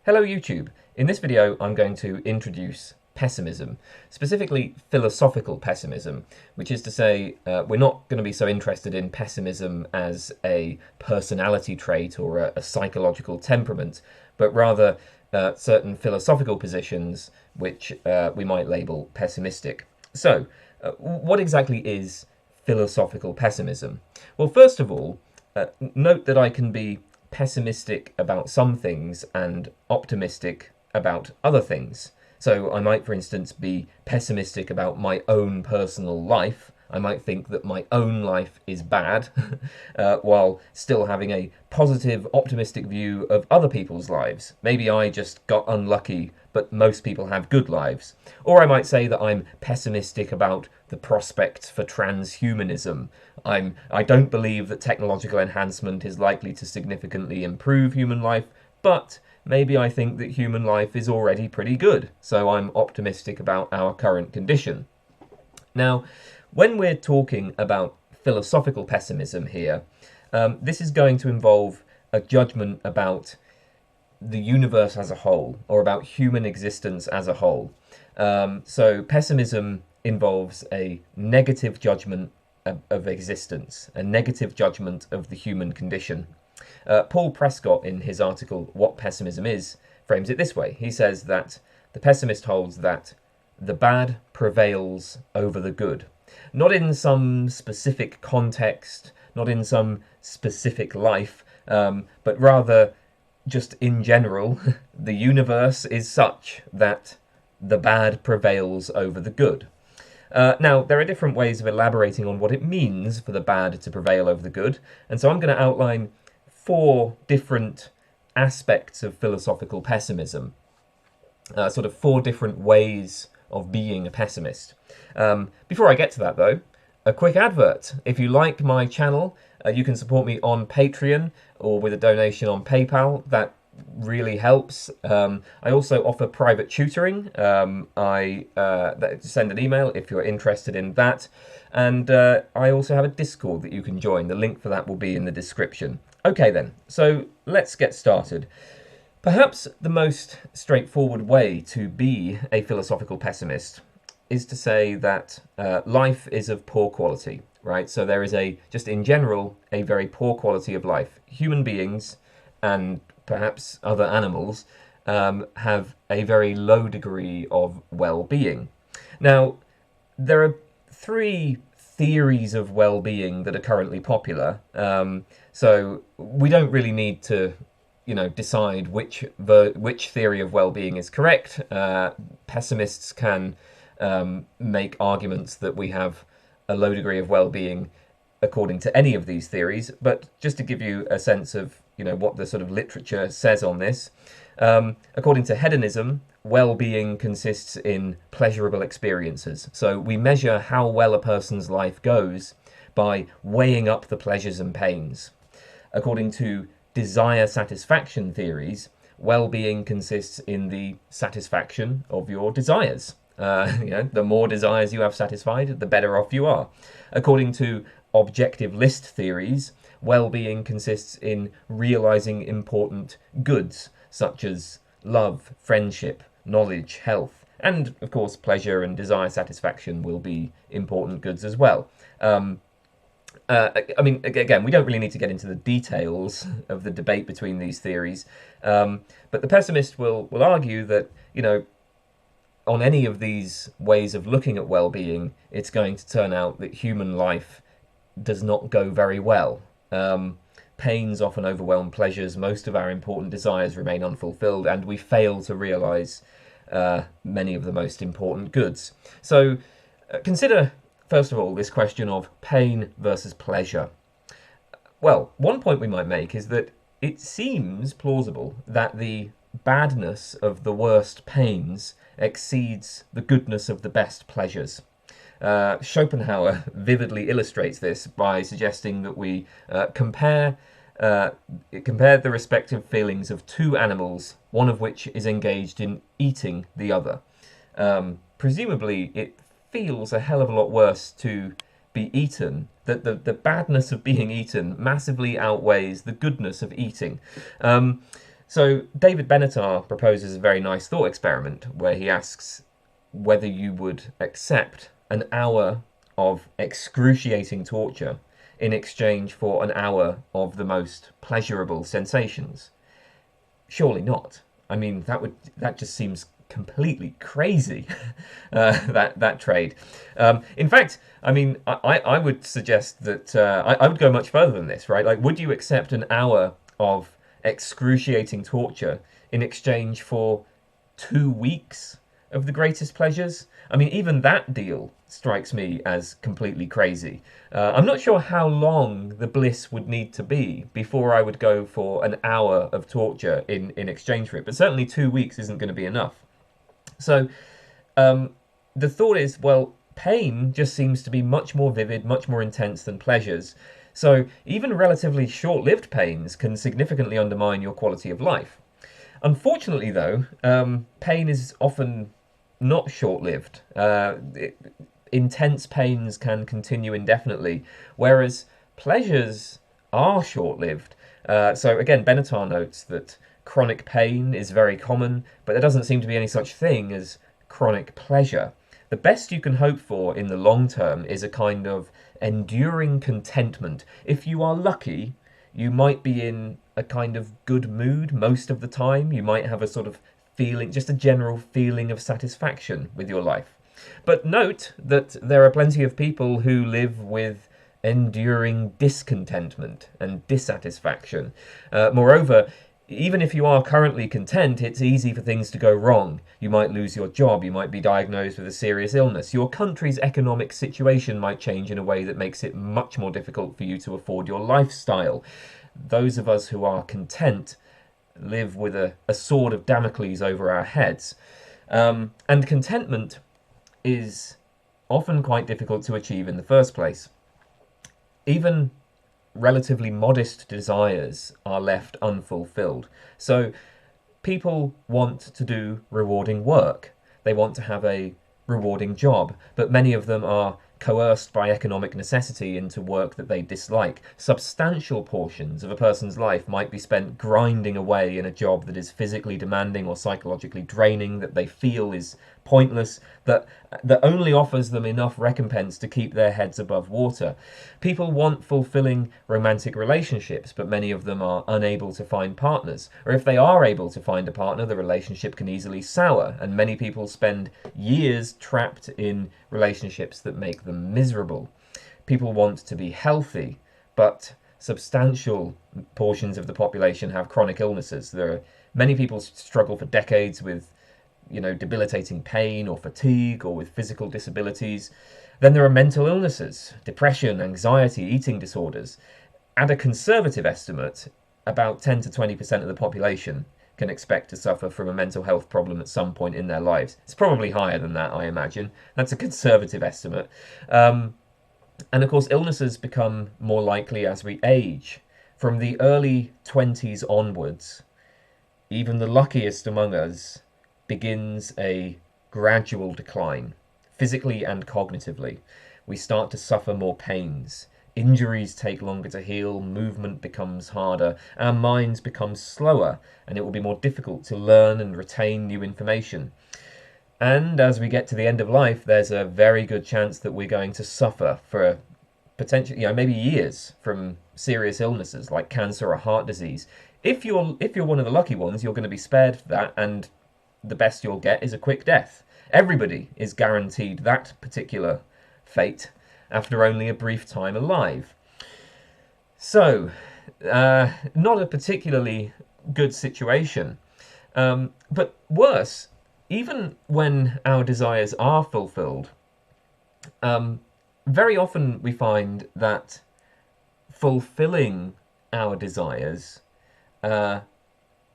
Hello YouTube. In this video I'm going to introduce pessimism, specifically philosophical pessimism, which is to say we're not going to be so interested in pessimism as a personality trait or a psychological temperament, but rather certain philosophical positions which we might label pessimistic. So, what exactly is philosophical pessimism? Well, first of all, note that I can be pessimistic about some things and optimistic about other things. So I might, for instance, be pessimistic about my own personal life. I might think that my own life is bad, while still having a positive, optimistic view of other people's lives. Maybe I just got unlucky, but most people have good lives. Or I might say that I'm pessimistic about the prospects for transhumanism. I don't believe that technological enhancement is likely to significantly improve human life, but maybe I think that human life is already pretty good, so I'm optimistic about our current condition. Now, when we're talking about philosophical pessimism here, this is going to involve a judgment about the universe as a whole, or about human existence as a whole. So pessimism involves a negative judgment of existence, a negative judgment of the human condition. Paul Prescott, in his article What Pessimism Is, frames it this way. He says that the pessimist holds that the bad prevails over the good. Not in some specific context, not in some specific life, but rather just in general, the universe is such that the bad prevails over the good. Now, there are different ways of elaborating on what it means for the bad to prevail over the good, and so I'm going to outline 4 different aspects of philosophical pessimism, sort of 4 different ways of being a pessimist. Before I get to that, though, a quick advert. If you like my channel, you can support me on Patreon or with a donation on PayPal. That really helps. I also offer private tutoring. I send an email if you're interested in that. And I also have a Discord that you can join. The link for that will be in the description. Okay then, so let's get started. Perhaps the most straightforward way to be a philosophical pessimist is to say that life is of poor quality, right? So there is just in general, a very poor quality of life. Human beings and perhaps other animals have a very low degree of well-being. Now, there are 3 theories of well-being that are currently popular. So we don't really need to, decide which theory of well-being is correct. Pessimists can make arguments that we have a low degree of well-being according to any of these theories, but just to give you a sense of what the sort of literature says on this, according to hedonism, well-being consists in pleasurable experiences. So we measure how well a person's life goes by weighing up the pleasures and pains. According to desire satisfaction theories, well-being consists in the satisfaction of your desires. The more desires you have satisfied, the better off you are. According to objective list theories, well-being consists in realizing important goods such as love, friendship, knowledge, health, and of course pleasure and desire satisfaction will be important goods as well. Again, we don't really need to get into the details of the debate between these theories, but the pessimist will argue that, on any of these ways of looking at well-being, it's going to turn out that human life does not go very well. Pains often overwhelm pleasures, most of our important desires remain unfulfilled, and we fail to realize many of the most important goods. So consider, first of all, this question of pain versus pleasure. Well, one point we might make is that it seems plausible that the badness of the worst pains exceeds the goodness of the best pleasures. Schopenhauer vividly illustrates this by suggesting that we compare the respective feelings of 2 animals, one of which is engaged in eating the other. Presumably, it feels a hell of a lot worse to be eaten, that the badness of being eaten massively outweighs the goodness of eating. So David Benatar proposes a very nice thought experiment where he asks whether you would accept an hour of excruciating torture in exchange for an hour of the most pleasurable sensations. Surely not. I mean, that just seems completely crazy. That trade. In fact, I mean, I would suggest that I would go much further than this, right? Like, would you accept an hour of excruciating torture in exchange for 2 weeks of the greatest pleasures? I mean, even that deal strikes me as completely crazy. I'm not sure how long the bliss would need to be before I would go for an hour of torture in exchange for it, but certainly 2 weeks isn't going to be enough. So the thought is, well, pain just seems to be much more vivid, much more intense than pleasures. So even relatively short-lived pains can significantly undermine your quality of life. Unfortunately, though, pain is often not short-lived. Intense pains can continue indefinitely, whereas pleasures are short-lived. So again, Benatar notes that chronic pain is very common, but there doesn't seem to be any such thing as chronic pleasure. The best you can hope for in the long term is a kind of enduring contentment. If you are lucky, you might be in a kind of good mood most of the time. You might have a sort of feeling, just a general feeling of satisfaction with your life. But note that there are plenty of people who live with enduring discontentment and dissatisfaction. Moreover, even if you are currently content, it's easy for things to go wrong. You might lose your job, you might be diagnosed with a serious illness, your country's economic situation might change in a way that makes it much more difficult for you to afford your lifestyle. Those of us who are content live with a sword of Damocles over our heads. And contentment is often quite difficult to achieve in the first place. Even relatively modest desires are left unfulfilled. So people want to do rewarding work. They want to have a rewarding job, but many of them are coerced by economic necessity into work that they dislike. Substantial portions of a person's life might be spent grinding away in a job that is physically demanding or psychologically draining, that they feel is pointless, that only offers them enough recompense to keep their heads above water. People want fulfilling romantic relationships, but many of them are unable to find partners. Or if they are able to find a partner, the relationship can easily sour, and many people spend years trapped in relationships that make them miserable. People want to be healthy, but substantial portions of the population have chronic illnesses. There are many people struggle for decades with debilitating pain or fatigue or with physical disabilities. Then there are mental illnesses, depression, anxiety, eating disorders. At a conservative estimate, about 10 to 20% of the population can expect to suffer from a mental health problem at some point in their lives. It's probably higher than that, I imagine. That's a conservative estimate. And of course, illnesses become more likely as we age. From the early 20s onwards, even the luckiest among us begins a gradual decline, physically and cognitively. We start to suffer more pains. Injuries take longer to heal, movement becomes harder, our minds become slower, and it will be more difficult to learn and retain new information. And as we get to the end of life, there's a very good chance that we're going to suffer for potentially, maybe years from serious illnesses like cancer or heart disease. If you're one of the lucky ones, you're going to be spared that, and the best you'll get is a quick death. Everybody is guaranteed that particular fate after only a brief time alive. So, not a particularly good situation. But worse, even when our desires are fulfilled, very often we find that fulfilling our desires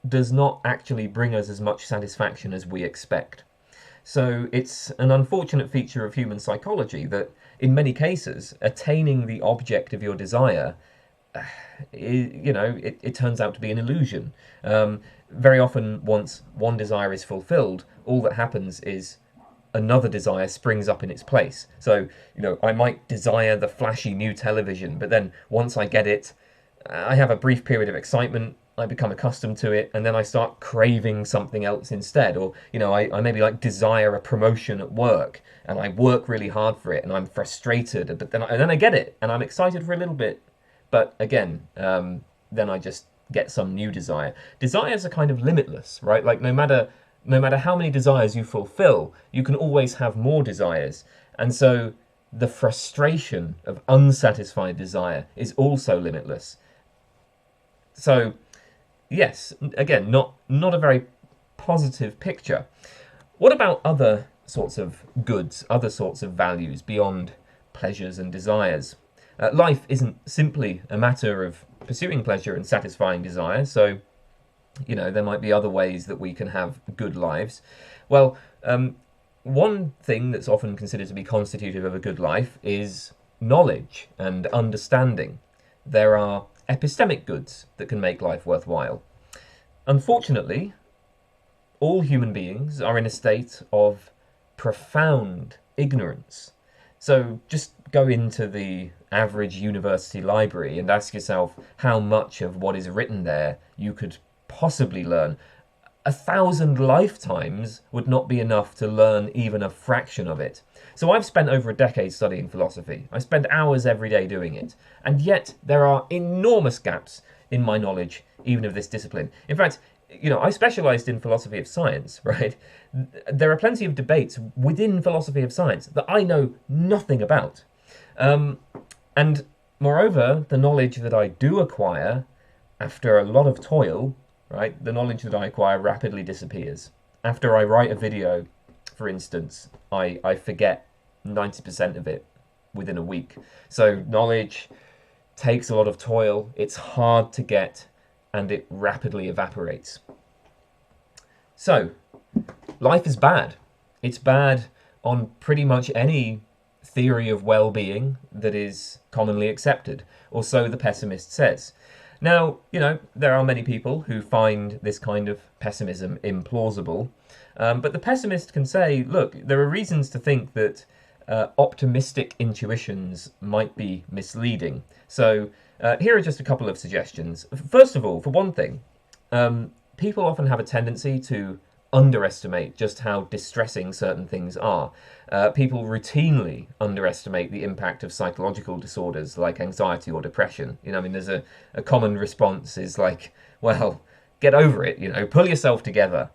does not actually bring us as much satisfaction as we expect. So it's an unfortunate feature of human psychology that in many cases, attaining the object of your desire, it turns out to be an illusion. Very often, once one desire is fulfilled, all that happens is another desire springs up in its place. So, I might desire the flashy new television, but then once I get it, I have a brief period of excitement, I become accustomed to it, and then I start craving something else instead. Or, I maybe like desire a promotion at work, and I work really hard for it, and I'm frustrated, but then I get it, and I'm excited for a little bit. But again, then I just get some new desire. Desires are kind of limitless, right? Like no matter how many desires you fulfill, you can always have more desires. And so the frustration of unsatisfied desire is also limitless. So yes, again, not a very positive picture. What about other sorts of goods, other sorts of values beyond pleasures and desires? Life isn't simply a matter of pursuing pleasure and satisfying desire, so there might be other ways that we can have good lives. Well, one thing that's often considered to be constitutive of a good life is knowledge and understanding. There are epistemic goods that can make life worthwhile. Unfortunately, all human beings are in a state of profound ignorance. So just go into the average university library and ask yourself how much of what is written there you could possibly learn. 1,000 lifetimes would not be enough to learn even a fraction of it. So I've spent over a decade studying philosophy. I spend hours every day doing it. And yet there are enormous gaps in my knowledge, even of this discipline. In fact, I specialized in philosophy of science, right? There are plenty of debates within philosophy of science that I know nothing about. And moreover, the knowledge that I do acquire after a lot of toil, right, the knowledge that I acquire rapidly disappears. After I write a video, for instance, I forget 90% of it within a week. So knowledge takes a lot of toil, it's hard to get, and it rapidly evaporates. So, life is bad. It's bad on pretty much any theory of well-being that is commonly accepted, or so the pessimist says. Now, there are many people who find this kind of pessimism implausible, but the pessimist can say, look, there are reasons to think that optimistic intuitions might be misleading. So here are just a couple of suggestions. First of all, for one thing, people often have a tendency to underestimate just how distressing certain things are. People routinely underestimate the impact of psychological disorders like anxiety or depression. There's a common response is like, well, get over it, pull yourself together.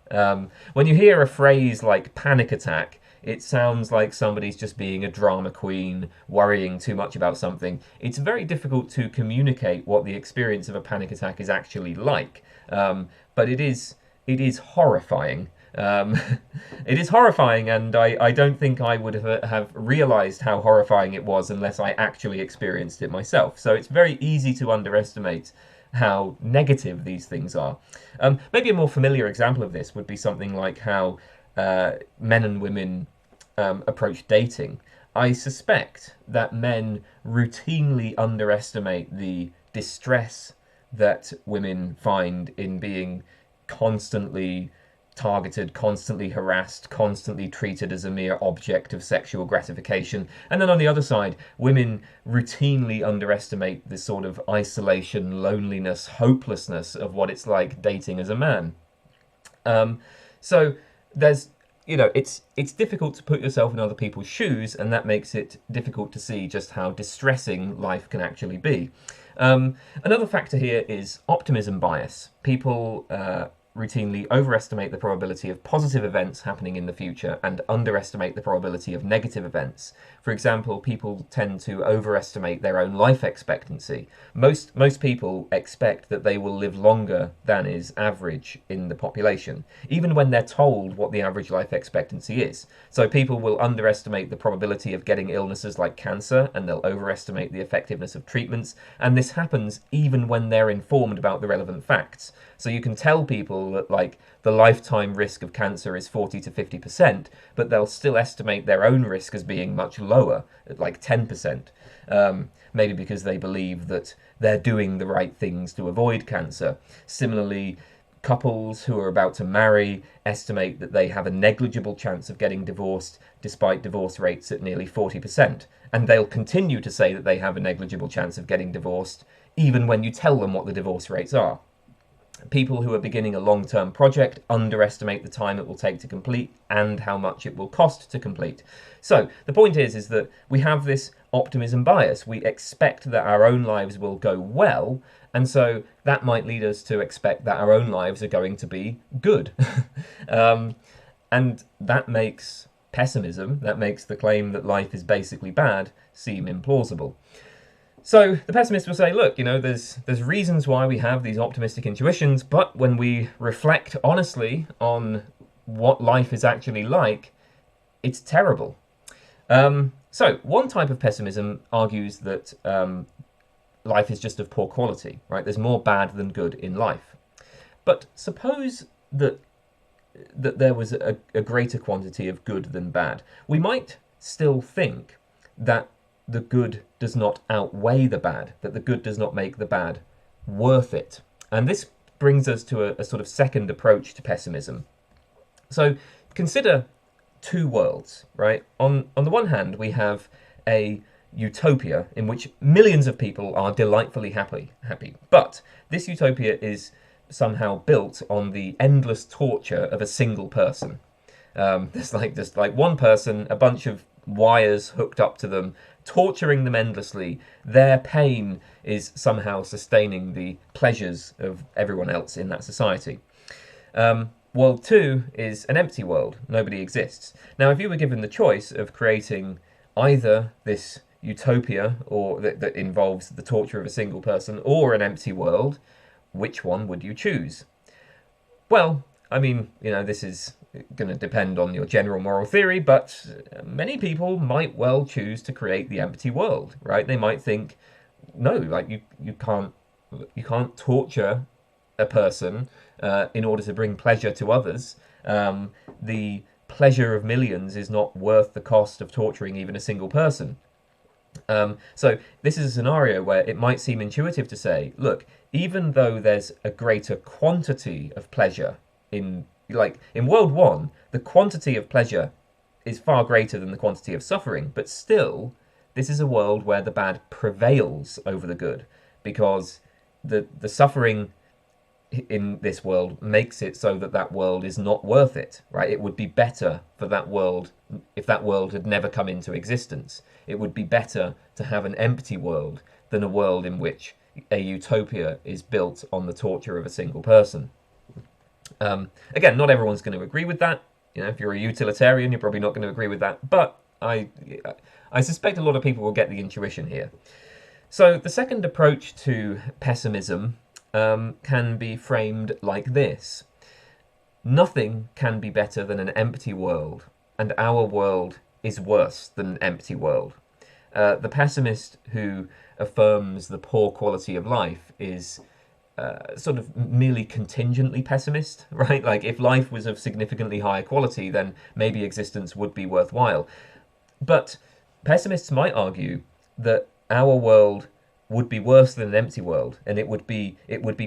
When you hear a phrase like panic attack, it sounds like somebody's just being a drama queen, worrying too much about something. It's very difficult to communicate what the experience of a panic attack is actually like, but it is horrifying. It is horrifying, and I don't think I would have realized how horrifying it was unless I actually experienced it myself. So it's very easy to underestimate how negative these things are. Maybe a more familiar example of this would be something like how men and women approach dating. I suspect that men routinely underestimate the distress that women find in being constantly targeted, constantly harassed, constantly treated as a mere object of sexual gratification. And then on the other side, women routinely underestimate the sort of isolation, loneliness, hopelessness of what it's like dating as a man. So there's, it's difficult to put yourself in other people's shoes, and that makes it difficult to see just how distressing life can actually be. Another factor here is optimism bias. People routinely overestimate the probability of positive events happening in the future and underestimate the probability of negative events. For example, people tend to overestimate their own life expectancy. Most people expect that they will live longer than is average in the population, even when they're told what the average life expectancy is. So people will underestimate the probability of getting illnesses like cancer, and they'll overestimate the effectiveness of treatments, and this happens even when they're informed about the relevant facts. So you can tell people that like the lifetime risk of cancer is 40 to 50%, but they'll still estimate their own risk as being much lower, at like 10%. Maybe because they believe that they're doing the right things to avoid cancer. Similarly, couples who are about to marry estimate that they have a negligible chance of getting divorced despite divorce rates at nearly 40%. And they'll continue to say that they have a negligible chance of getting divorced even when you tell them what the divorce rates are. People who are beginning a long-term project underestimate the time it will take to complete and how much it will cost to complete. So the point is that we have this optimism bias. We expect that our own lives will go well, and so that might lead us to expect that our own lives are going to be good. And that makes pessimism, that makes the claim that life is basically bad, seem implausible. So the pessimist will say, look, there's reasons why we have these optimistic intuitions, but when we reflect honestly on what life is actually like, it's terrible. So one type of pessimism argues that life is just of poor quality, right? There's more bad than good in life. But suppose that there was a greater quantity of good than bad. We might still think that the good does not outweigh the bad, that the good does not make the bad worth it. And this brings us to a sort of second approach to pessimism. So consider two worlds, right? On the one hand, we have a utopia in which millions of people are delightfully happy. But this utopia is somehow built on the endless torture of a single person. There's just like one person, a bunch of wires hooked up to them, torturing them endlessly. Their pain is somehow sustaining the pleasures of everyone else in that society. World 2 is an empty world. Nobody exists. Now, if you were given the choice of creating either this utopia or that involves the torture of a single person or an empty world, which one would you choose? Well, I mean, this is going to depend on your general moral theory, but many people might well choose to create the empty world, right? They might think, no, like you can't torture a person in order to bring pleasure to others. The pleasure of millions is not worth the cost of torturing even a single person. So this is a scenario where it might seem intuitive to say, look, even though there's a greater quantity of pleasure in World 1, the quantity of pleasure is far greater than the quantity of suffering, but still, this is a world where the bad prevails over the good, because the suffering in this world makes it so that world is not worth it, right? It would be better for that world if that world had never come into existence. It would be better to have an empty world than a world in which a utopia is built on the torture of a single person. Again, not everyone's going to agree with that. If you're a utilitarian, you're probably not going to agree with that. But I suspect a lot of people will get the intuition here. So the second approach to pessimism can be framed like this. Nothing can be better than an empty world, and our world is worse than an empty world. The pessimist who affirms the poor quality of life is sort of merely contingently pessimist, right? Like if life was of significantly higher quality, then maybe existence would be worthwhile. But pessimists might argue that our world would be worse than an empty world, and it would be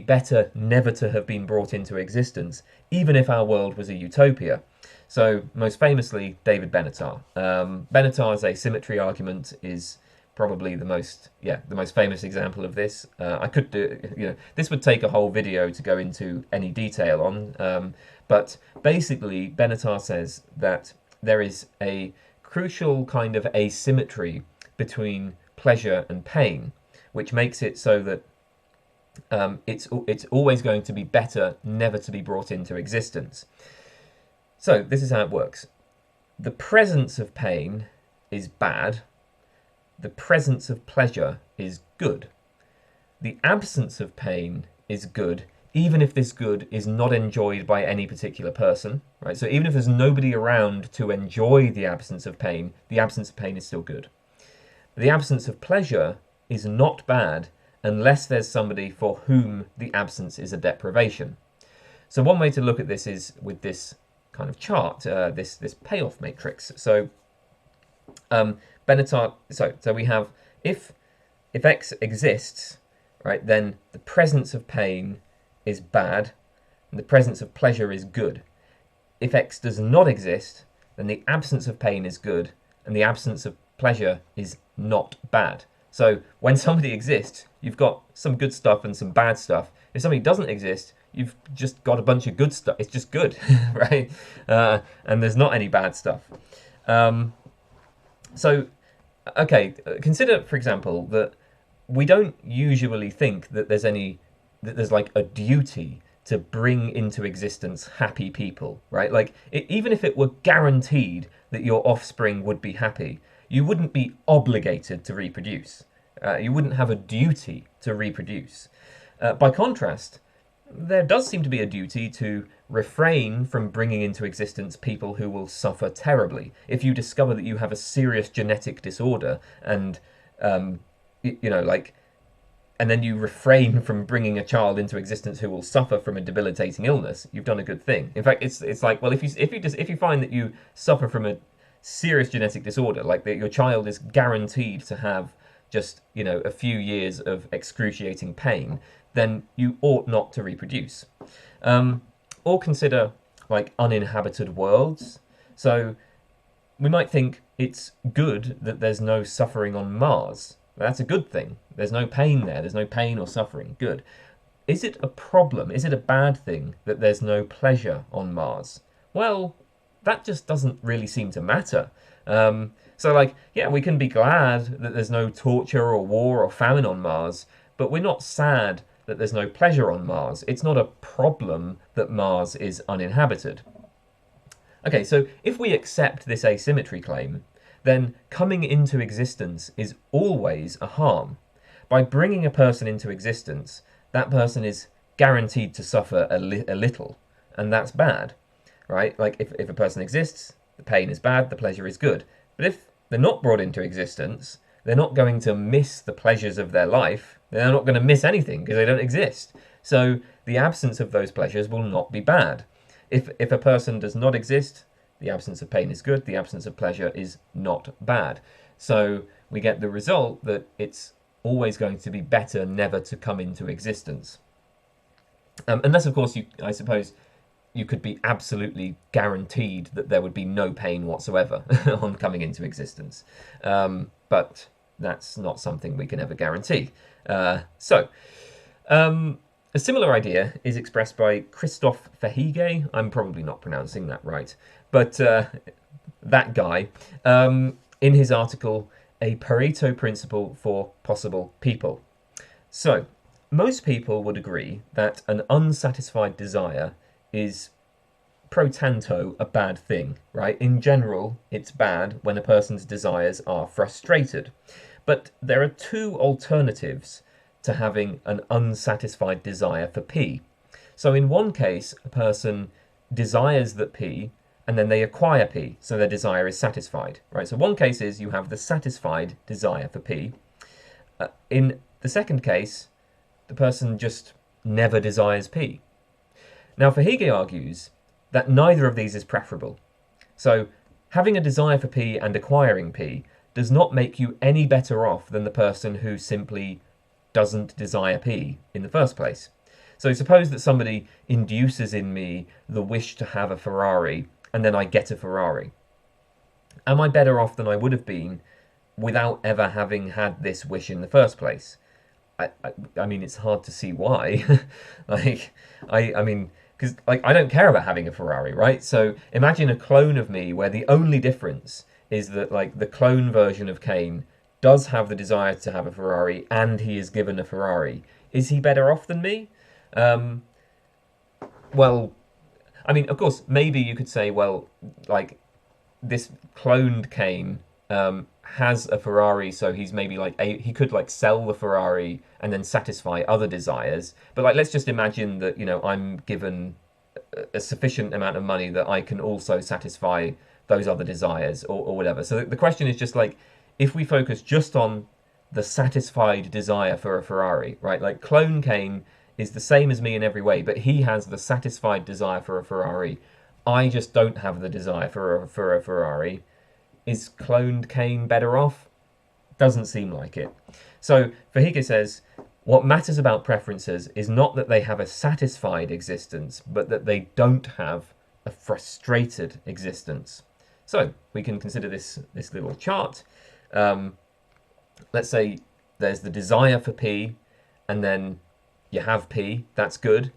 better never to have been brought into existence, even if our world was a utopia. So most famously, David Benatar. Benatar's asymmetry argument is probably the most famous example of this. I could do, this would take a whole video to go into any detail on, but basically Benatar says that there is a crucial kind of asymmetry between pleasure and pain, which makes it so that it's always going to be better never to be brought into existence. So this is how it works. The presence of pain is bad. The presence of pleasure is good. The absence of pain is good, even if this good is not enjoyed by any particular person, right? So even if there's nobody around to enjoy the absence of pain is still good. The absence of pleasure is not bad unless there's somebody for whom the absence is a deprivation. So one way to look at this is with this kind of chart, this payoff matrix. So Benatar, so we have if X exists, right, then the presence of pain is bad and the presence of pleasure is good. If X does not exist, then the absence of pain is good and the absence of pleasure is not bad. So when somebody exists, you've got some good stuff and some bad stuff. If somebody doesn't exist, you've just got a bunch of good stuff. It's just good, right? And there's not any bad stuff. So, okay, consider, for example, that we don't usually think that there's like a duty to bring into existence happy people, right? Like, even if it were guaranteed that your offspring would be happy, you wouldn't be obligated to reproduce. You wouldn't have a duty to reproduce. By contrast, there does seem to be a duty to refrain from bringing into existence people who will suffer terribly. If you discover that you have a serious genetic disorder and, and then you refrain from bringing a child into existence who will suffer from a debilitating illness, you've done a good thing. In fact, it's like, well, if you find that you suffer from a serious genetic disorder, like that your child is guaranteed to have just, a few years of excruciating pain, then you ought not to reproduce. Or consider like uninhabited worlds. So we might think it's good that there's no suffering on Mars. That's a good thing. There's no pain there. There's no pain or suffering. Good. Is it a problem? Is it a bad thing that there's no pleasure on Mars? Well, that just doesn't really seem to matter. So like, yeah, we can be glad that there's no torture or war or famine on Mars, but we're not sad that there's no pleasure on Mars. It's not a problem that Mars is uninhabited. Okay, so if we accept this asymmetry claim, then coming into existence is always a harm. By bringing a person into existence, that person is guaranteed to suffer a little, and that's bad, right? Like if a person exists, the pain is bad, the pleasure is good. But if they're not brought into existence, they're not going to miss the pleasures of their life. They're not going to miss anything because they don't exist. So the absence of those pleasures will not be bad. If a person does not exist, the absence of pain is good, the absence of pleasure is not bad. So we get the result that it's always going to be better never to come into existence. Unless, of course, I suppose you could be absolutely guaranteed that there would be no pain whatsoever on coming into existence. But that's not something we can ever guarantee. A similar idea is expressed by Christophe Verhege. I'm probably not pronouncing that right, but that guy, in his article, A Pareto Principle for Possible People. So, most people would agree that an unsatisfied desire is pro tanto a bad thing, right? In general, it's bad when a person's desires are frustrated. But there are two alternatives to having an unsatisfied desire for P. So in one case, a person desires that P, and then they acquire P, so their desire is satisfied, right? So one case is you have the satisfied desire for P. In the second case, the person just never desires P. Now, Verhege argues that neither of these is preferable. So having a desire for P and acquiring P does not make you any better off than the person who simply doesn't desire P in the first place. So suppose that somebody induces in me the wish to have a Ferrari, and then I get a Ferrari. Am I better off than I would have been without ever having had this wish in the first place? I mean, it's hard to see why. Because I don't care about having a Ferrari, right? So imagine a clone of me where the only difference is that like the clone version of Cain does have the desire to have a Ferrari and he is given a Ferrari. Is he better off than me? Well, I mean, of course, maybe you could say, well, like this cloned Cain has a Ferrari, so he's maybe like he could like sell the Ferrari and then satisfy other desires. But like, let's just imagine that I'm given a sufficient amount of money that I can also satisfy those other desires or whatever. So the question is just like, if we focus just on the satisfied desire for a Ferrari, right? Like clone Cain is the same as me in every way, but he has the satisfied desire for a Ferrari. I just don't have the desire for a Ferrari. Is cloned Cain better off? Doesn't seem like it. So Verhege says, what matters about preferences is not that they have a satisfied existence, but that they don't have a frustrated existence. So we can consider this little chart. Let's say there's the desire for P, and then you have P, that's good.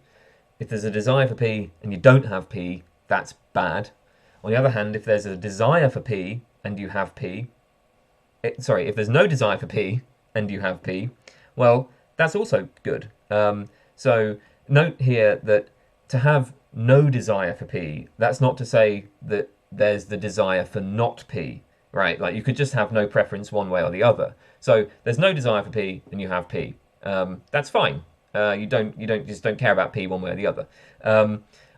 If there's a desire for P and you don't have P, that's bad. On the other hand, if there's a desire for P and you have P, if there's no desire for P and you have P, well, that's also good. So note here that to have no desire for P, that's not to say that there's the desire for not P, right? Like you could just have no preference one way or the other. So there's no desire for P and you have P. That's fine. You don't care about P one way or the other.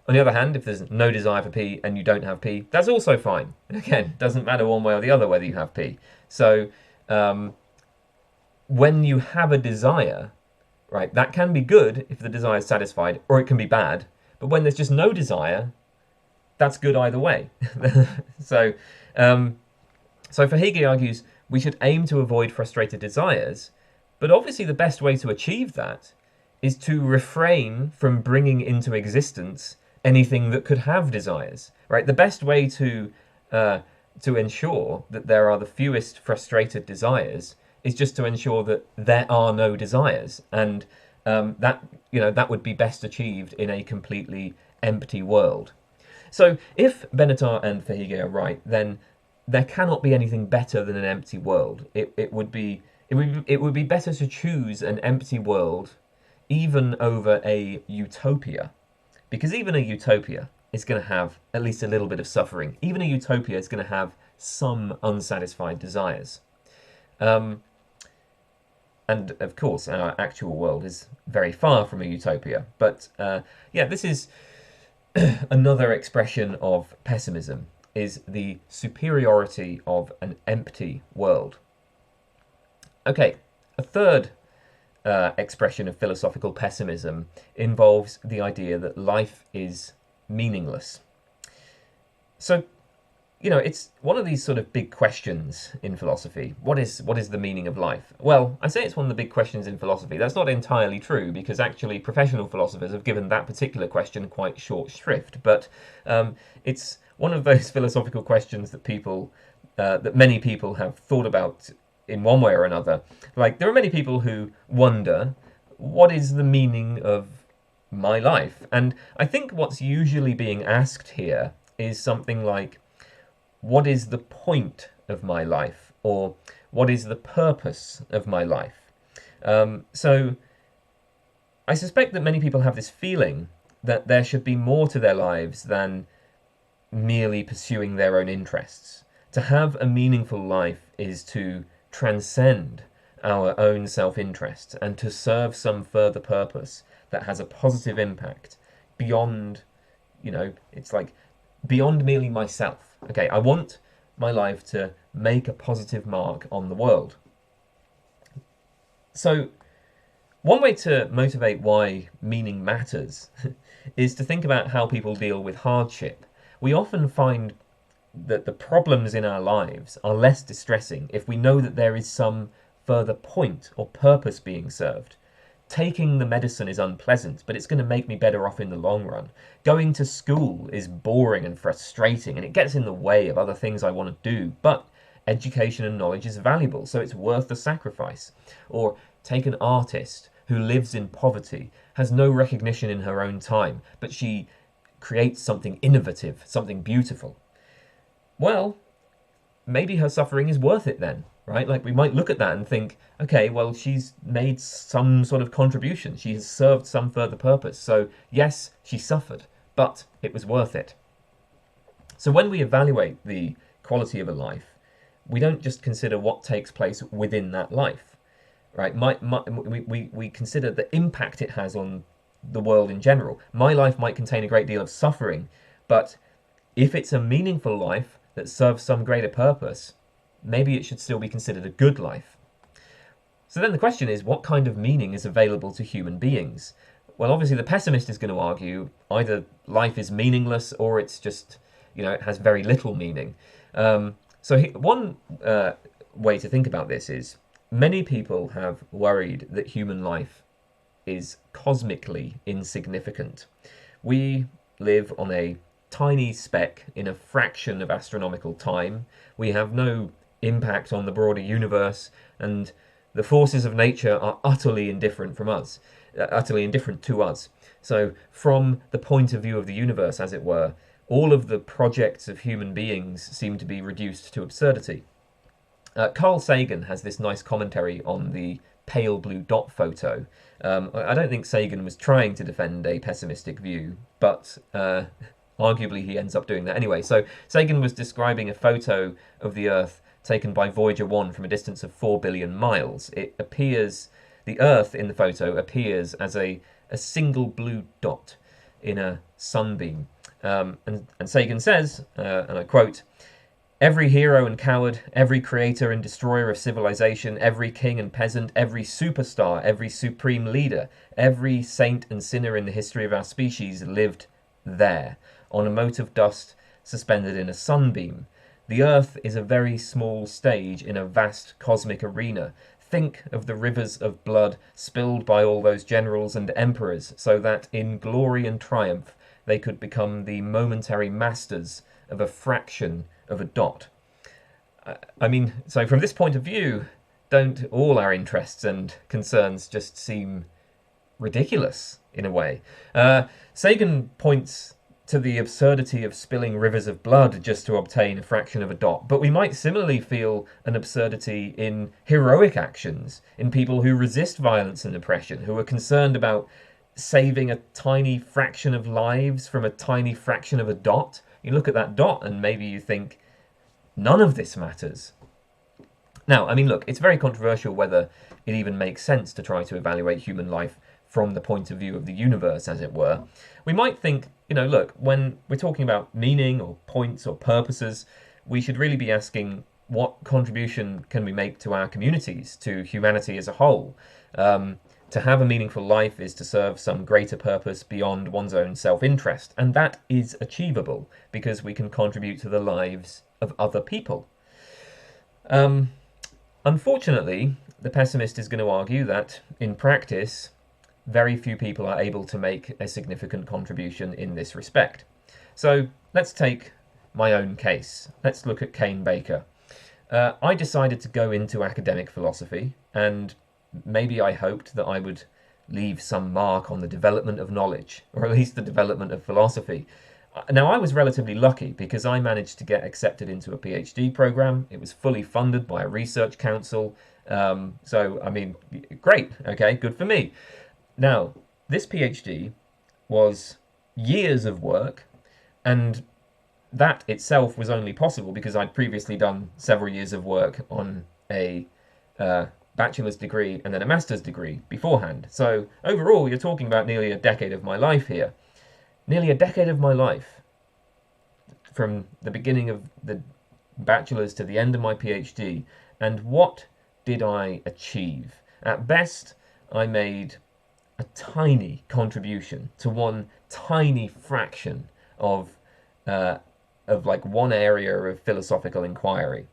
On the other hand, if there's no desire for P and you don't have P, that's also fine. Again, doesn't matter one way or the other whether you have P. So when you have a desire, right, that can be good if the desire is satisfied, or it can be bad. But when there's just no desire, that's good either way. So Fahey argues we should aim to avoid frustrated desires, but obviously the best way to achieve that is to refrain from bringing into existence anything that could have desires, right? The best way to ensure that there are the fewest frustrated desires is just to ensure that there are no desires, and that would be best achieved in a completely empty world. So if Benatar and Fahey are right, then there cannot be anything better than an empty world. It would be better to choose an empty world even over a utopia, because even a utopia is going to have at least a little bit of suffering. Even a utopia is going to have some unsatisfied desires. And of course, our actual world is very far from a utopia. But this is another expression of pessimism, is the superiority of an empty world. Okay, a third expression of philosophical pessimism involves the idea that life is meaningless. So, it's one of these sort of big questions in philosophy. What is the meaning of life? Well, I say it's one of the big questions in philosophy. That's not entirely true, because actually professional philosophers have given that particular question quite short shrift. But it's one of those philosophical questions that many people have thought about in one way or another. Like, there are many people who wonder, what is the meaning of my life? And I think what's usually being asked here is something like, what is the point of my life? Or what is the purpose of my life? So I suspect that many people have this feeling that there should be more to their lives than merely pursuing their own interests. To have a meaningful life is to transcend our own self-interest and to serve some further purpose that has a positive impact beyond, it's like beyond merely myself. Okay, I want my life to make a positive mark on the world. So one way to motivate why meaning matters is to think about how people deal with hardship. We often find that the problems in our lives are less distressing if we know that there is some further point or purpose being served. Taking the medicine is unpleasant, but it's going to make me better off in the long run. Going to school is boring and frustrating, and it gets in the way of other things I want to do, but education and knowledge is valuable, so it's worth the sacrifice. Or take an artist who lives in poverty, has no recognition in her own time, but she creates something innovative, something beautiful. Well, maybe her suffering is worth it then, right? Like, we might look at that and think, okay, well, she's made some sort of contribution. She has served some further purpose. So yes, she suffered, but it was worth it. So when we evaluate the quality of a life, we don't just consider what takes place within that life, right? We consider the impact it has on the world in general. My life might contain a great deal of suffering, but if it's a meaningful life that serves some greater purpose, maybe it should still be considered a good life. So then the question is, what kind of meaning is available to human beings? Well, obviously the pessimist is going to argue either life is meaningless or it's just, it has very little meaning. One way to think about this is, many people have worried that human life is cosmically insignificant. We live on a tiny speck in a fraction of astronomical time. We have no impact on the broader universe, and the forces of nature are utterly indifferent to us. So from the point of view of the universe, as it were, all of the projects of human beings seem to be reduced to absurdity. Carl Sagan has this nice commentary on the pale blue dot photo. I don't think Sagan was trying to defend a pessimistic view, but arguably he ends up doing that anyway. So Sagan was describing a photo of the Earth taken by Voyager 1 from a distance of 4 billion miles. It appears, the Earth in the photo appears as a single blue dot in a sunbeam. And Sagan says, and I quote, "Every hero and coward, every creator and destroyer of civilization, every king and peasant, every superstar, every supreme leader, every saint and sinner in the history of our species lived there, on a mote of dust suspended in a sunbeam. The Earth is a very small stage in a vast cosmic arena. Think of the rivers of blood spilled by all those generals and emperors, so that in glory and triumph they could become the momentary masters of a fraction of a dot." I mean, so from this point of view, don't all our interests and concerns just seem ridiculous in a way? Sagan points to the absurdity of spilling rivers of blood just to obtain a fraction of a dot, but we might similarly feel an absurdity in heroic actions, in people who resist violence and oppression, who are concerned about saving a tiny fraction of lives from a tiny fraction of a dot. You look at that dot and maybe you think, none of this matters. Now, I mean, look, it's very controversial whether it even makes sense to try to evaluate human life from the point of view of the universe, as it were. We might think, look, when we're talking about meaning or points or purposes, we should really be asking what contribution can we make to our communities, to humanity as a whole. To have a meaningful life is to serve some greater purpose beyond one's own self-interest, and that is achievable because we can contribute to the lives of other people. Unfortunately, the pessimist is going to argue that, in practice, very few people are able to make a significant contribution in this respect. So let's take my own case. Let's look at Kane Baker. I decided to go into academic philosophy, and maybe I hoped that I would leave some mark on the development of knowledge, or at least the development of philosophy. Now, I was relatively lucky because I managed to get accepted into a PhD program. It was fully funded by a research council. So, I mean, great. Okay, good for me. Now, this PhD was years of work, and that itself was only possible because I'd previously done several years of work on a bachelor's degree and then a master's degree beforehand. So overall, you're talking about nearly a decade of my life here. Nearly a decade of my life, from the beginning of the bachelor's to the end of my PhD. And what did I achieve? At best, I made a tiny contribution to one tiny fraction of like one area of philosophical inquiry.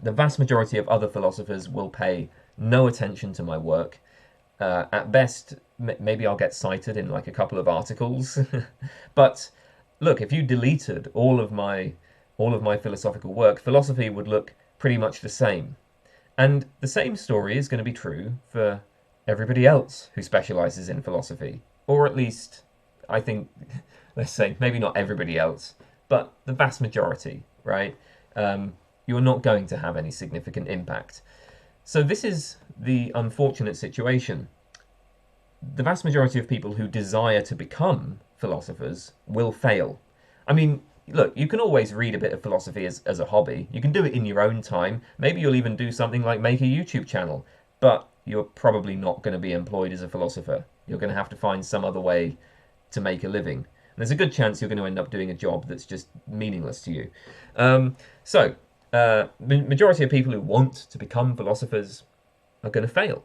The vast majority of other philosophers will pay no attention to my work. At best, maybe I'll get cited in like a couple of articles. But look, if you deleted all of my philosophical work, philosophy would look pretty much the same. And the same story is going to be true for everybody else who specializes in philosophy. Or at least, I think, let's say, maybe not everybody else, but the vast majority, right? You're not going to have any significant impact. So this is the unfortunate situation. The vast majority of people who desire to become philosophers will fail. I mean, look, you can always read a bit of philosophy as a hobby. You can do it in your own time. Maybe you'll even do something like make a YouTube channel. But you're probably not going to be employed as a philosopher. You're going to have to find some other way to make a living. And there's a good chance you're going to end up doing a job that's just meaningless to you. Majority of people who want to become philosophers are going to fail.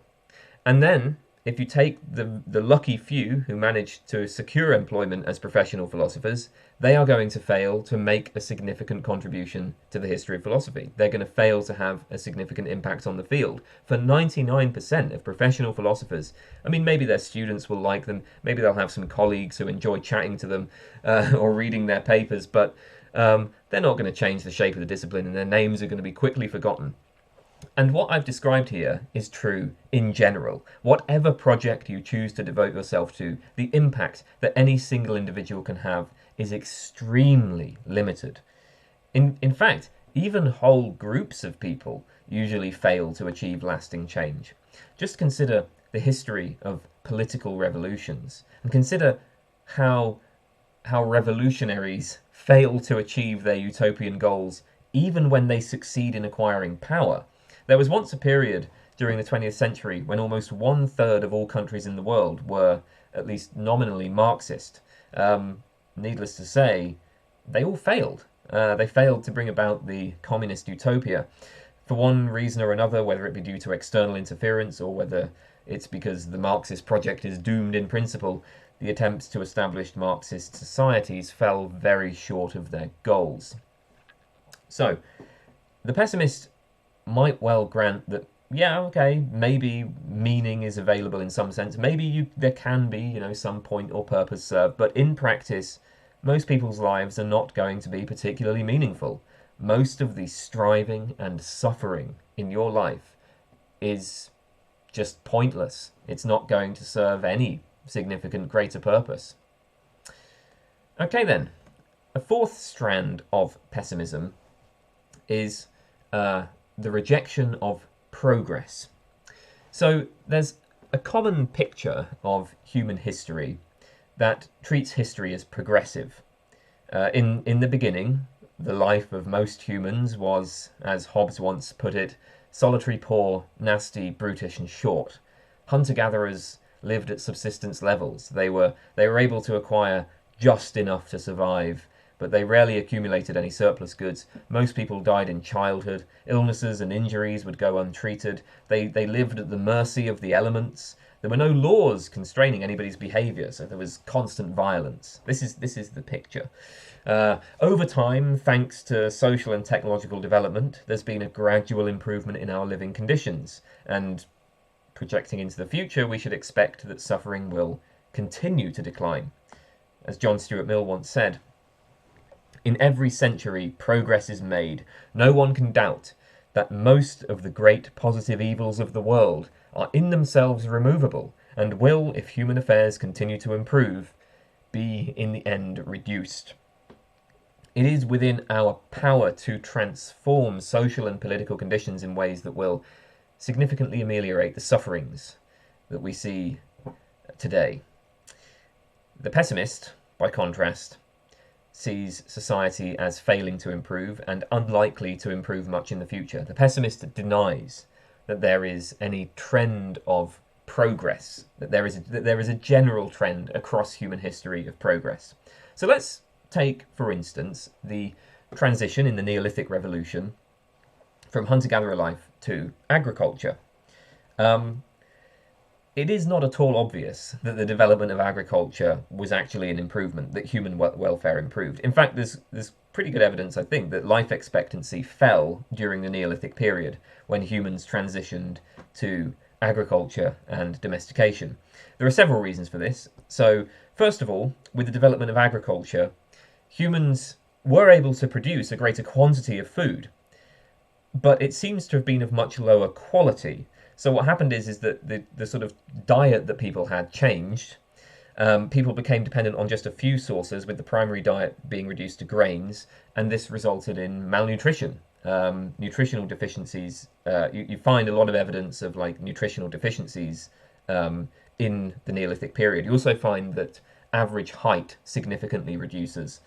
And then, if you take the lucky few who manage to secure employment as professional philosophers, they are going to fail to make a significant contribution to the history of philosophy. They're going to fail to have a significant impact on the field. For 99% of professional philosophers, I mean, maybe their students will like them, maybe they'll have some colleagues who enjoy chatting to them or reading their papers, but they're not going to change the shape of the discipline, and their names are going to be quickly forgotten. And what I've described here is true in general. Whatever project you choose to devote yourself to, the impact that any single individual can have is extremely limited. In fact, even whole groups of people usually fail to achieve lasting change. Just consider the history of political revolutions and consider how revolutionaries fail to achieve their utopian goals even when they succeed in acquiring power. There was once a period during the 20th century when almost 1/3 of all countries in the world were at least nominally Marxist. Needless to say, they all failed. They failed to bring about the communist utopia. For one reason or another, whether it be due to external interference or whether it's because the Marxist project is doomed in principle, the attempts to establish Marxist societies fell very short of their goals. So, the pessimist might well grant that, yeah, okay, maybe meaning is available in some sense. Maybe there can be, some point or purpose served, but in practice, most people's lives are not going to be particularly meaningful. Most of the striving and suffering in your life is just pointless. It's not going to serve any significant greater purpose. Okay then, a fourth strand of pessimism is the rejection of progress. So there's a common picture of human history that treats history as progressive. In the beginning, the life of most humans was, as Hobbes once put it, solitary, poor, nasty, brutish, and short. Hunter-gatherers lived at subsistence levels. They were able to acquire just enough to survive, but they rarely accumulated any surplus goods. Most people died in childhood. Illnesses and injuries would go untreated. They lived at the mercy of the elements. There were no laws constraining anybody's behaviour, so there was constant violence. This is the picture. Over time, thanks to social and technological development, there's been a gradual improvement in our living conditions, and projecting into the future, we should expect that suffering will continue to decline. As John Stuart Mill once said, "In every century, progress is made. No one can doubt that most of the great positive evils of the world are in themselves removable, and will, if human affairs continue to improve, be in the end reduced." It is within our power to transform social and political conditions in ways that will significantly ameliorate the sufferings that we see today. The pessimist, by contrast, sees society as failing to improve and unlikely to improve much in the future. The pessimist denies that there is any trend of progress, that there is a general trend across human history of progress. So let's take, for instance, the transition in the Neolithic Revolution from hunter-gatherer life to agriculture. It is not at all obvious that the development of agriculture was actually an improvement, that human welfare improved. In fact, there's pretty good evidence, I think, that life expectancy fell during the Neolithic period when humans transitioned to agriculture and domestication. There are several reasons for this. So, first of all, with the development of agriculture, humans were able to produce a greater quantity of food, but it seems to have been of much lower quality. So what happened is that the sort of diet that people had changed. People became dependent on just a few sources, with the primary diet being reduced to grains, and this resulted in malnutrition. Nutritional deficiencies. You find a lot of evidence of nutritional deficiencies in the Neolithic period. You also find that average height significantly reduces.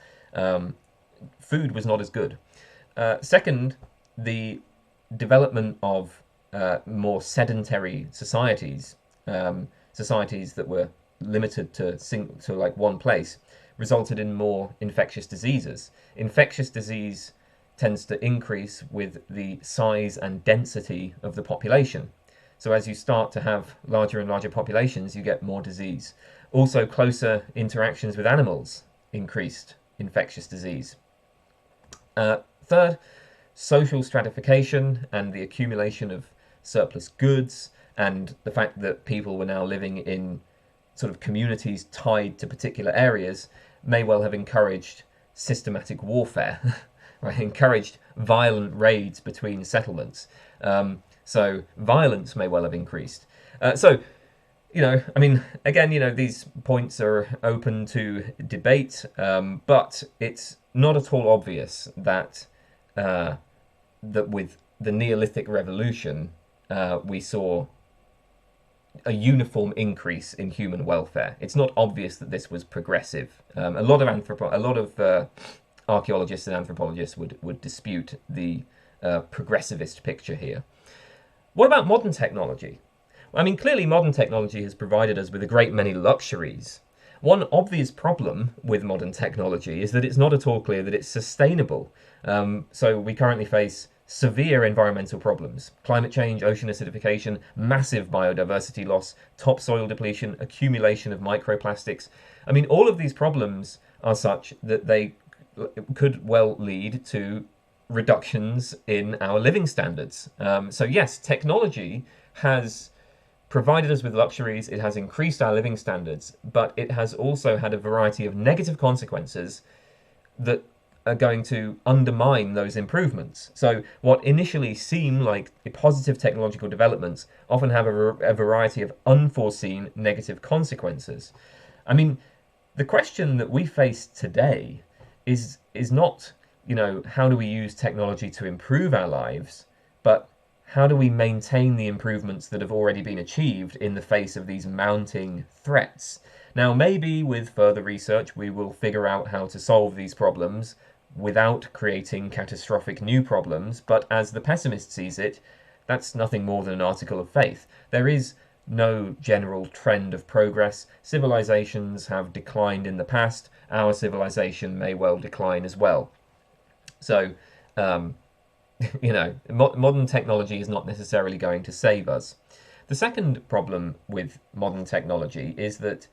Food was not as good. Second, the development of more sedentary societies, societies that were limited to one place, resulted in more infectious diseases. Infectious disease tends to increase with the size and density of the population. So as you start to have larger and larger populations, you get more disease. Also, closer interactions with animals increased infectious disease. Third, social stratification and the accumulation of surplus goods, and the fact that people were now living in sort of communities tied to particular areas may well have encouraged systematic warfare, right? Encouraged violent raids between settlements. So violence may well have increased. So, I mean, again, these points are open to debate, but it's not at all obvious that that with the Neolithic Revolution, we saw a uniform increase in human welfare. It's not obvious that this was progressive. A lot of archaeologists and anthropologists would dispute the progressivist picture here. What about modern technology? I mean, clearly modern technology has provided us with a great many luxuries. One obvious problem with modern technology is that it's not at all clear that it's sustainable. So we currently face severe environmental problems: climate change, ocean acidification, massive biodiversity loss, topsoil depletion, accumulation of microplastics. I mean, all of these problems are such that they could well lead to reductions in our living standards. So yes, technology has provided us with luxuries, it has increased our living standards, but it has also had a variety of negative consequences that are going to undermine those improvements. So what initially seem like positive technological developments often have a variety of unforeseen negative consequences. I mean, the question that we face today is not, how do we use technology to improve our lives, but how do we maintain the improvements that have already been achieved in the face of these mounting threats? Now, maybe with further research, we will figure out how to solve these problems without creating catastrophic new problems, but as the pessimist sees it, that's nothing more than an article of faith. There is no general trend of progress. Civilizations have declined in the past. Our civilization may well decline as well. So, modern technology is not necessarily going to save us. The second problem with modern technology is that,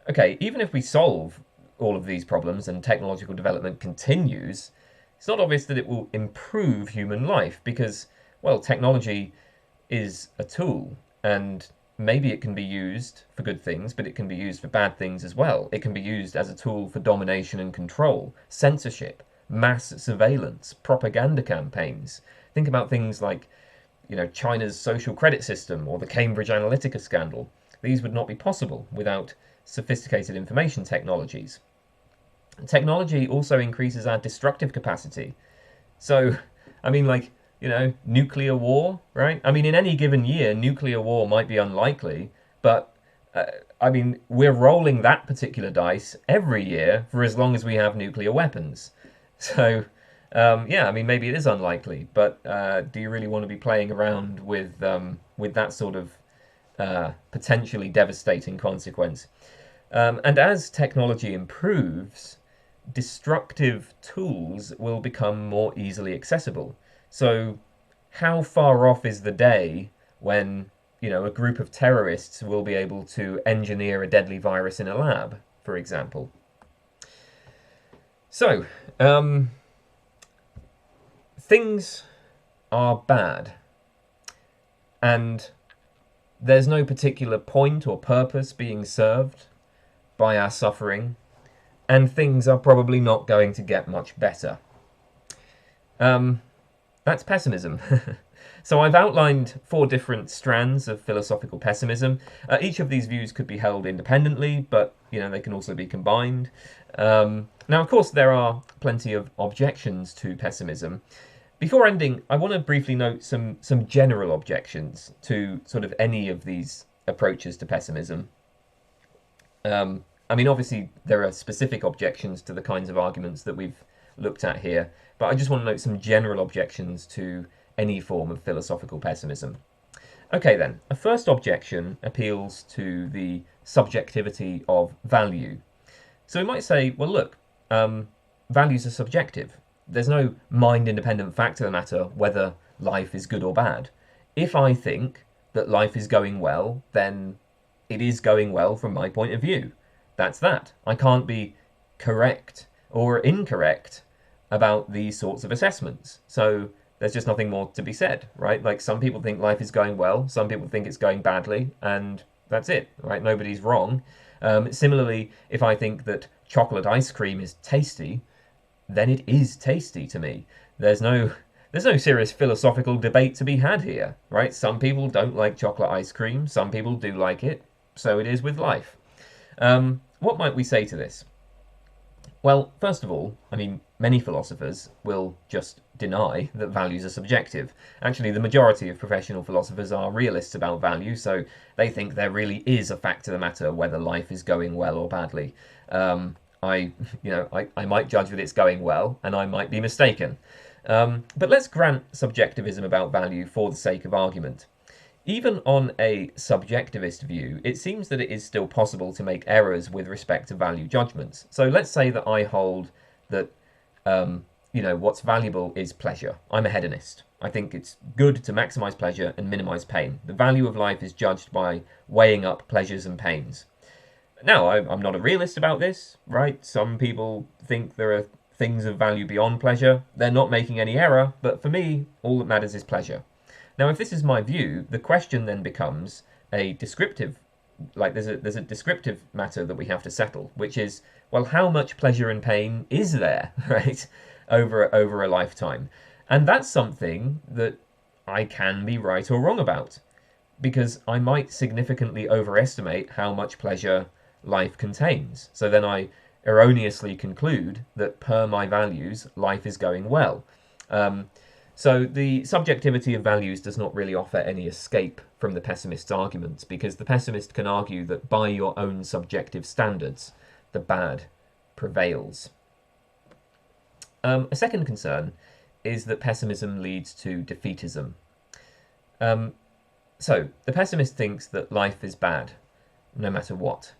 okay, even if we solve all of these problems and technological development continues, it's not obvious that it will improve human life because, well, technology is a tool, and maybe it can be used for good things, but it can be used for bad things as well. It can be used as a tool for domination and control, censorship, mass surveillance, propaganda campaigns. Think about things like, China's social credit system or the Cambridge Analytica scandal. These would not be possible without sophisticated information technologies. Technology also increases our destructive capacity. So, I mean, nuclear war, right? I mean, in any given year, nuclear war might be unlikely, but we're rolling that particular dice every year for as long as we have nuclear weapons. So, maybe it is unlikely, but do you really want to be playing around with that sort of potentially devastating consequence? And as technology improves, destructive tools will become more easily accessible. So how far off is the day when, a group of terrorists will be able to engineer a deadly virus in a lab, for example? So, things are bad, and there's no particular point or purpose being served by our suffering, and things are probably not going to get much better. That's pessimism. So I've outlined 4 different strands of philosophical pessimism. Each of these views could be held independently, but they can also be combined. Now, of course, there are plenty of objections to pessimism. Before ending, I want to briefly note some general objections to sort of any of these approaches to pessimism. Obviously, there are specific objections to the kinds of arguments that we've looked at here, but I just want to note some general objections to any form of philosophical pessimism. Okay then, a first objection appeals to the subjectivity of value. So we might say, well look, values are subjective. There's no mind-independent fact of the matter whether life is good or bad. If I think that life is going well, then it is going well from my point of view. That's that. I can't be correct or incorrect about these sorts of assessments. So there's just nothing more to be said, right? Like, some people think life is going well, some people think it's going badly, and that's it, right? Nobody's wrong. Similarly, if I think that chocolate ice cream is tasty, then it is tasty to me. There's no there's no serious philosophical debate to be had here, right? Some people don't like chocolate ice cream, some people do like it, so it is with life. What might we say to this? Well, first of all, I mean, many philosophers will just deny that values are subjective. Actually, the majority of professional philosophers are realists about value, so they think there really is a fact of the matter whether life is going well or badly. I might judge that it's going well, and I might be mistaken. But let's grant subjectivism about value for the sake of argument. Even on a subjectivist view, it seems that it is still possible to make errors with respect to value judgments. So let's say that I hold that, what's valuable is pleasure. I'm a hedonist. I think it's good to maximize pleasure and minimize pain. The value of life is judged by weighing up pleasures and pains. Now, I'm not a realist about this, right? Some people think there are things of value beyond pleasure. They're not making any error, but for me, all that matters is pleasure. Now, if this is my view, the question then becomes a descriptive, like there's a descriptive matter that we have to settle, which is, well, how much pleasure and pain is there, right, over a lifetime? And that's something that I can be right or wrong about, because I might significantly overestimate how much pleasure life contains. So then I erroneously conclude that per my values, life is going well. So the subjectivity of values does not really offer any escape from the pessimist's arguments, because the pessimist can argue that by your own subjective standards, the bad prevails. A second concern is that pessimism leads to defeatism. So the pessimist thinks that life is bad, no matter what.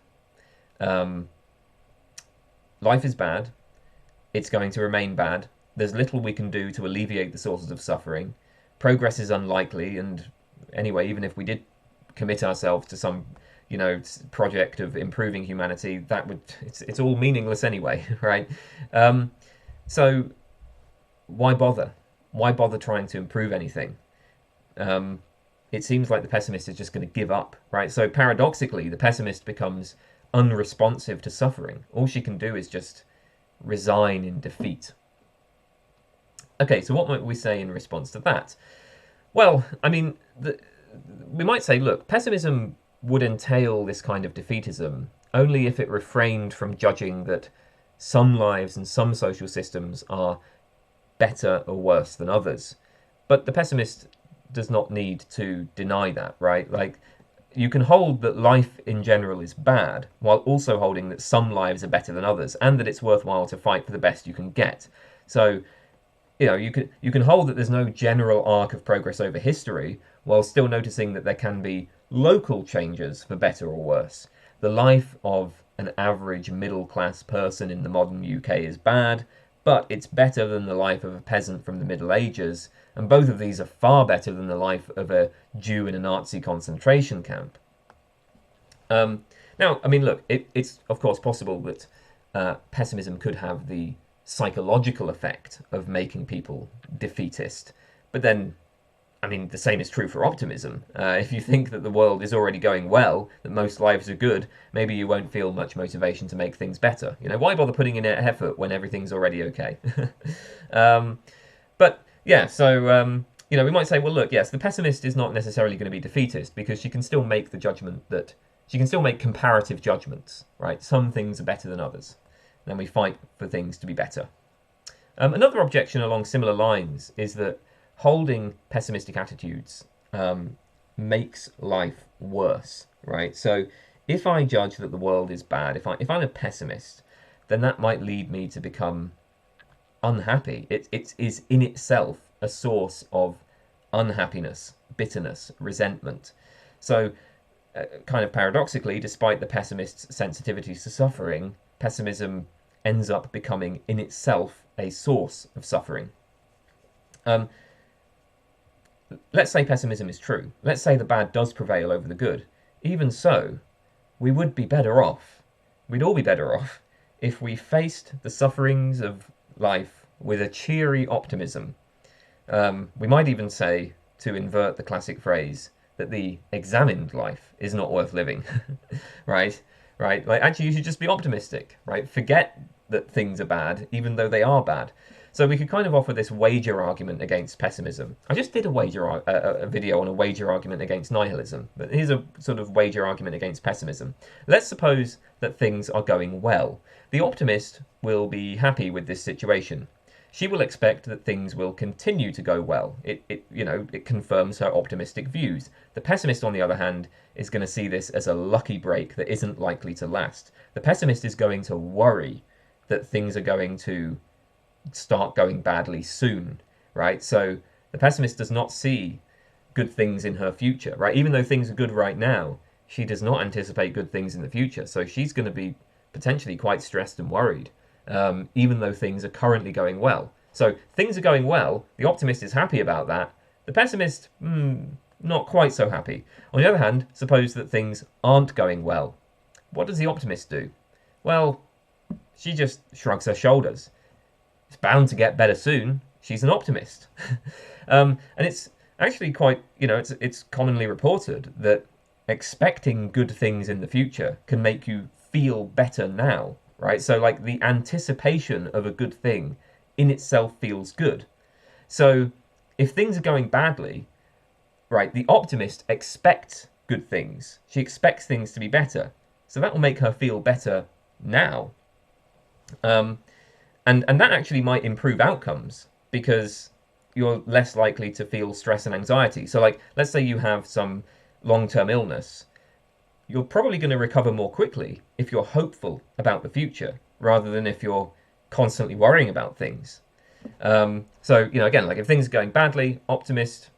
Life is bad, it's going to remain bad. There's little we can do to alleviate the sources of suffering. Progress is unlikely, and anyway, even if we did commit ourselves to some, project of improving humanity, it's all meaningless anyway, right? So why bother? Why bother trying to improve anything? It seems like the pessimist is just going to give up, right? So paradoxically, the pessimist becomes unresponsive to suffering. All she can do is just resign in defeat. Okay, so what might we say in response to that? Well, I mean, we might say, look, pessimism would entail this kind of defeatism only if it refrained from judging that some lives and some social systems are better or worse than others. But the pessimist does not need to deny that, right? Like, you can hold that life in general is bad, while also holding that some lives are better than others, and that it's worthwhile to fight for the best you can get. So, you can hold that there's no general arc of progress over history, while still noticing that there can be local changes for better or worse. The life of an average middle-class person in the modern UK is bad, but it's better than the life of a peasant from the Middle Ages, and both of these are far better than the life of a Jew in a Nazi concentration camp. Now, I mean, look, it's of course possible that pessimism could have the psychological effect of making people defeatist, but then, I mean, the same is true for optimism. If you think that the world is already going well, that most lives are good, maybe you won't feel much motivation to make things better. Why bother putting in effort when everything's already okay? But yeah, so we might say, well, look, yes, the pessimist is not necessarily going to be defeatist, because she can still make the judgment that she can still make comparative judgments, right? Some things are better than others. Then we fight for things to be better. Another objection along similar lines is that holding pessimistic attitudes makes life worse, right? So if I judge that the world is bad, if I'm a pessimist, then that might lead me to become unhappy. It is in itself a source of unhappiness, bitterness, resentment. So kind of paradoxically, despite the pessimist's sensitivities to suffering, pessimism ends up becoming in itself a source of suffering. Let's say pessimism is true. Let's say the bad does prevail over the good. Even so, we would be better off. We'd all be better off if we faced the sufferings of life with a cheery optimism. We might even say, to invert the classic phrase, that the examined life is not worth living, right? Like, actually, you should just be optimistic, right? Forget that things are bad, even though they are bad. So we could kind of offer this wager argument against pessimism. I just did a video on a wager argument against nihilism, but here's a sort of wager argument against pessimism. Let's suppose that things are going well. The optimist will be happy with this situation. She will expect that things will continue to go well. It confirms her optimistic views. The pessimist, on the other hand, is going to see this as a lucky break that isn't likely to last. The pessimist is going to worry that things are going to start going badly soon, right? So the pessimist does not see good things in her future, right? Even though things are good right now, she does not anticipate good things in the future. So she's going to be potentially quite stressed and worried. Even though things are currently going well. So things are going well, the optimist is happy about that, the pessimist, not quite so happy. On the other hand, suppose that things aren't going well. What does the optimist do? Well, she just shrugs her shoulders. It's bound to get better soon. She's an optimist. And it's actually quite, it's commonly reported that expecting good things in the future can make you feel better now. Right? So like the anticipation of a good thing in itself feels good. So if things are going badly, right, the optimist expects good things. She expects things to be better. So that will make her feel better now. And that actually might improve outcomes because you're less likely to feel stress and anxiety. So like, let's say you have some long-term illness. You're probably going to recover more quickly if you're hopeful about the future rather than if you're constantly worrying about things. So, again, like if things are going badly, optimist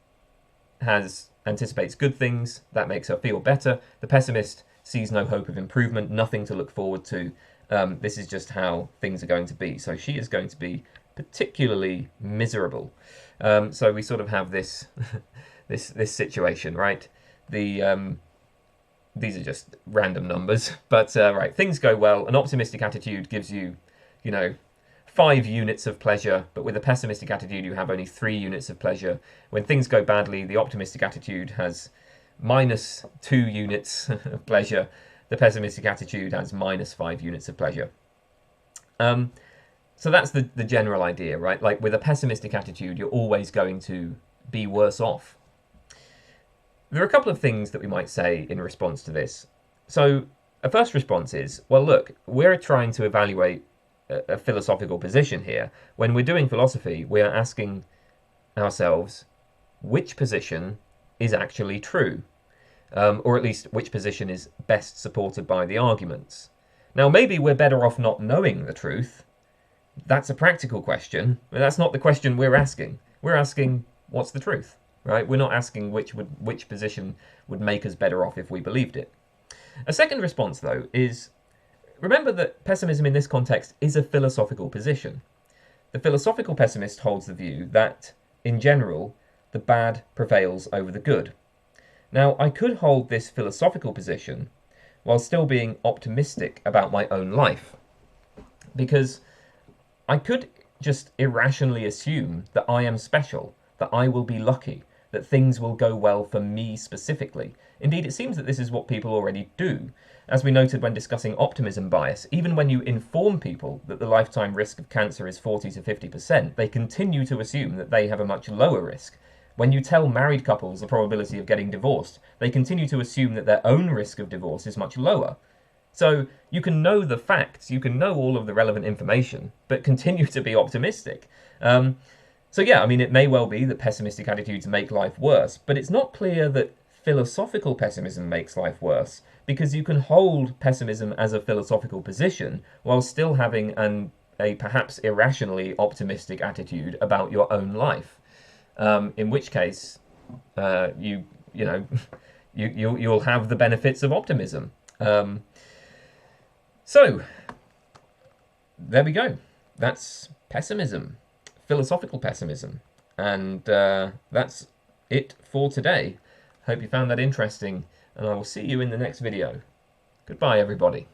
anticipates good things, that makes her feel better. The pessimist sees no hope of improvement, nothing to look forward to. This is just how things are going to be. So she is going to be particularly miserable. So we sort of have this this situation, right? These are just random numbers, but right, things go well. An optimistic attitude gives you, 5 units of pleasure, but with a pessimistic attitude, you have only 3 units of pleasure. When things go badly, the optimistic attitude has -2 units of pleasure. The pessimistic attitude has -5 units of pleasure. So that's the general idea, right? Like with a pessimistic attitude, you're always going to be worse off. There are a couple of things that we might say in response to this. So a first response is, well, look, we're trying to evaluate a philosophical position here. When we're doing philosophy, we are asking ourselves which position is actually true, or at least which position is best supported by the arguments. Now, maybe we're better off not knowing the truth. That's a practical question, but that's not the question we're asking. We're asking, what's the truth? Right? We're not asking which position would make us better off if we believed it. A second response, though, is remember that pessimism in this context is a philosophical position. The philosophical pessimist holds the view that, in general, the bad prevails over the good. Now, I could hold this philosophical position while still being optimistic about my own life, because I could just irrationally assume that I am special, that I will be lucky, that things will go well for me specifically. Indeed, it seems that this is what people already do. As we noted when discussing optimism bias, even when you inform people that the lifetime risk of cancer is 40 to 50%, they continue to assume that they have a much lower risk. When you tell married couples the probability of getting divorced, they continue to assume that their own risk of divorce is much lower. So you can know the facts, you can know all of the relevant information, but continue to be optimistic. So yeah, I mean, it may well be that pessimistic attitudes make life worse, but it's not clear that philosophical pessimism makes life worse, because you can hold pessimism as a philosophical position while still having a perhaps irrationally optimistic attitude about your own life. In which case, you'll have the benefits of optimism. So there we go. That's pessimism. Philosophical pessimism. And that's it for today. Hope you found that interesting, and I will see you in the next video. Goodbye, everybody.